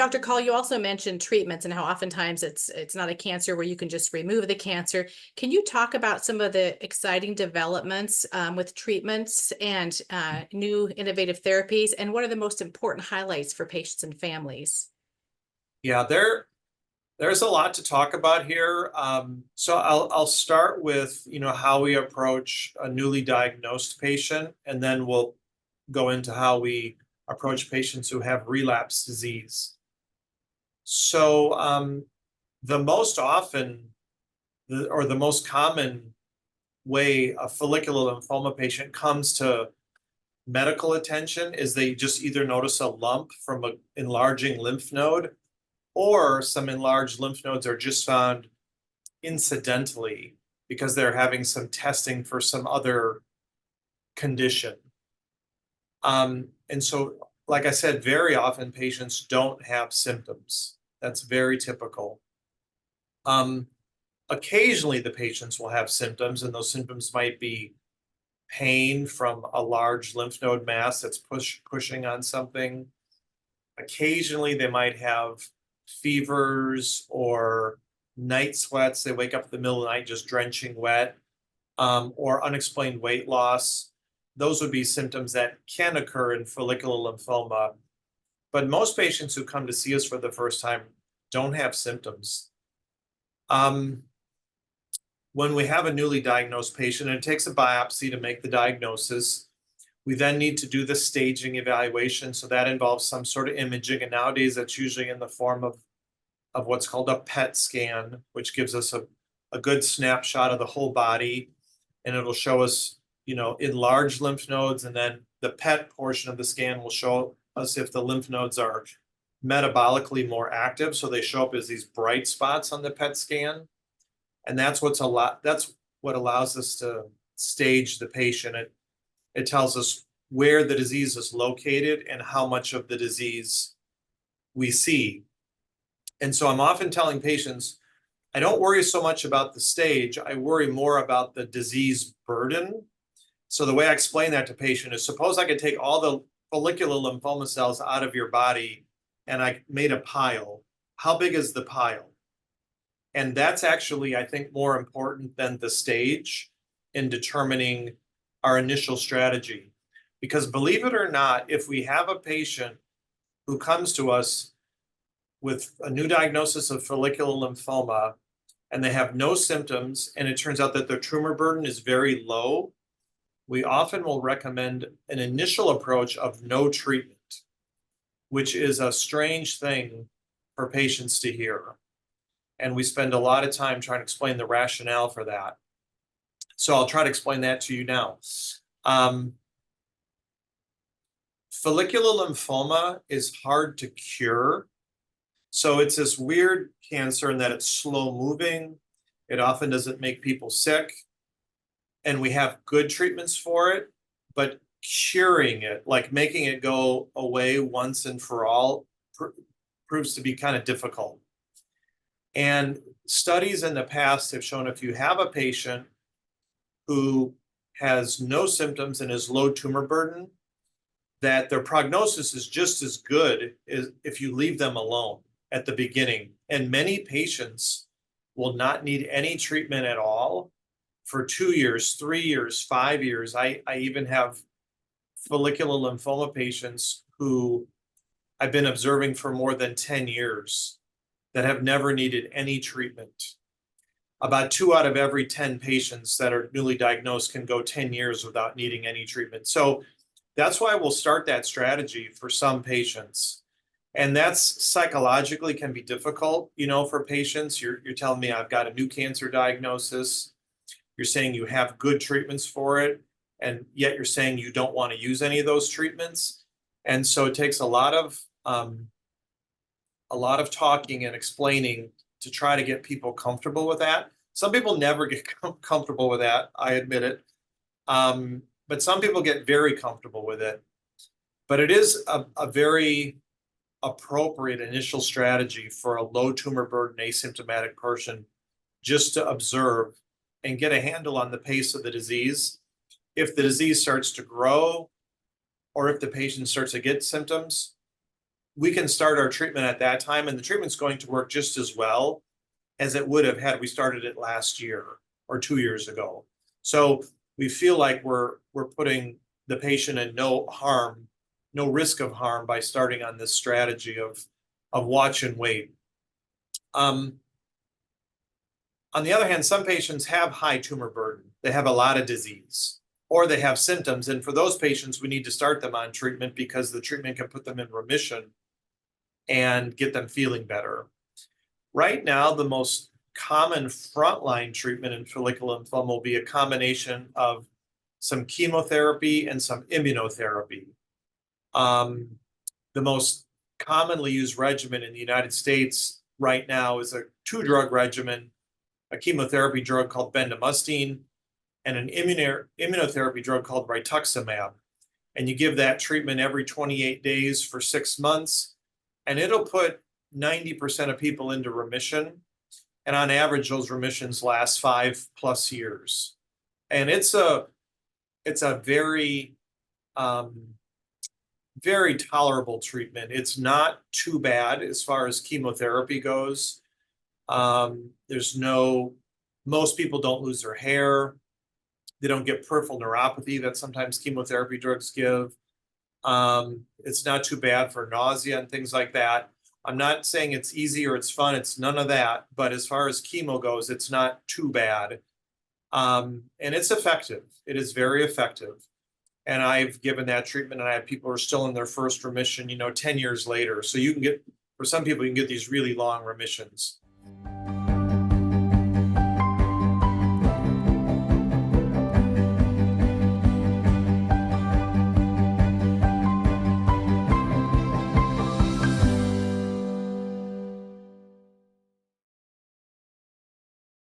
Dr. Kahl, you also mentioned treatments and how oftentimes it's not a cancer where you can just remove the cancer. Can you talk about some of the exciting developments with treatments and new innovative therapies, and what are the most important highlights for patients and families? Yeah, there's a lot to talk about here. So I'll start with how we approach a newly diagnosed patient, and then we'll go into how we approach patients who have relapse disease. So the most often, or the most common way a follicular lymphoma patient comes to medical attention is they just either notice a lump from an enlarging lymph node, or some enlarged lymph nodes are just found incidentally because they're having some testing for some other condition. And so, like I said, very often patients don't have symptoms. That's very typical. Occasionally, the patients will have symptoms, and those symptoms might be pain from a large lymph node mass that's pushing on something. Occasionally, they might have fevers or night sweats. They wake up in the middle of the night just drenching wet, or unexplained weight loss. Those would be symptoms that can occur in follicular lymphoma. But most patients who come to see us for the first time don't have symptoms. When we have a newly diagnosed patient, and it takes a biopsy to make the diagnosis, we then need to do the staging evaluation. So that involves some sort of imaging. And nowadays, that's usually in the form of what's called a PET scan, which gives us a good snapshot of the whole body. And it'll show us, enlarged lymph nodes. And then the PET portion of the scan will show us if the lymph nodes are metabolically more active. So they show up as these bright spots on the PET scan. And that's what allows us to stage the patient. It tells us where the disease is located and how much of the disease we see. And so I'm often telling patients, I don't worry so much about the stage. I worry more about the disease burden. So the way I explain that to patient is, suppose I could take all the follicular lymphoma cells out of your body and I made a pile. How big is the pile? And that's actually, I think, more important than the stage in determining our initial strategy. Because believe it or not, if we have a patient who comes to us with a new diagnosis of follicular lymphoma and they have no symptoms, and it turns out that their tumor burden is very low, we often will recommend an initial approach of no treatment, which is a strange thing for patients to hear. And we spend a lot of time trying to explain the rationale for that. So I'll try to explain that to you now. Follicular lymphoma is hard to cure. So it's this weird cancer in that it's slow moving. It often doesn't make people sick. And we have good treatments for it, but curing it, like making it go away once and for all, proves to be kind of difficult. And studies in the past have shown if you have a patient who has no symptoms and is low tumor burden, that their prognosis is just as good as if you leave them alone at the beginning. And many patients will not need any treatment at all for 2 years, 3 years, 5 years. I even have follicular lymphoma patients who I've been observing for more than 10 years that have never needed any treatment. About 2 out of every 10 patients that are newly diagnosed can go 10 years without needing any treatment. So that's why we'll start that strategy for some patients. And that's psychologically can be difficult, for patients. You're telling me I've got a new cancer diagnosis. You're saying you have good treatments for it, and yet you're saying you don't want to use any of those treatments. And so it takes a lot of talking and explaining to try to get people comfortable with that. Some people never get comfortable with that, I admit it. But some people get very comfortable with it. But it is a very appropriate initial strategy for a low tumor burden asymptomatic person, just to observe and get a handle on the pace of the disease. If the disease starts to grow, or if the patient starts to get symptoms, we can start our treatment at that time, and the treatment's going to work just as well as it would have had we started it last year or 2 years ago. So we feel like we're putting the patient in no harm, no risk of harm by starting on this strategy of watch and wait. On the other hand, some patients have high tumor burden. They have a lot of disease, or they have symptoms. And for those patients, we need to start them on treatment because the treatment can put them in remission and get them feeling better. Right now, the most common frontline treatment in follicular lymphoma will be a combination of some chemotherapy and some immunotherapy. The most commonly used regimen in the United States right now is a 2-drug regimen, a chemotherapy drug called bendamustine, and an immunotherapy drug called rituximab. And you give that treatment every 28 days for 6 months, and it'll put 90% of people into remission. And on average, those remissions last 5+ years. And it's a very, very tolerable treatment. It's not too bad as far as chemotherapy goes. Most people don't lose their hair. They don't get peripheral neuropathy that sometimes chemotherapy drugs give. It's not too bad for nausea and things like that. I'm not saying it's easy or it's fun. It's none of that. But as far as chemo goes, it's not too bad. And it's effective. It is very effective. And I've given that treatment, and I have people who are still in their first remission, 10 years later. So you can get, for some people, you can get these really long remissions.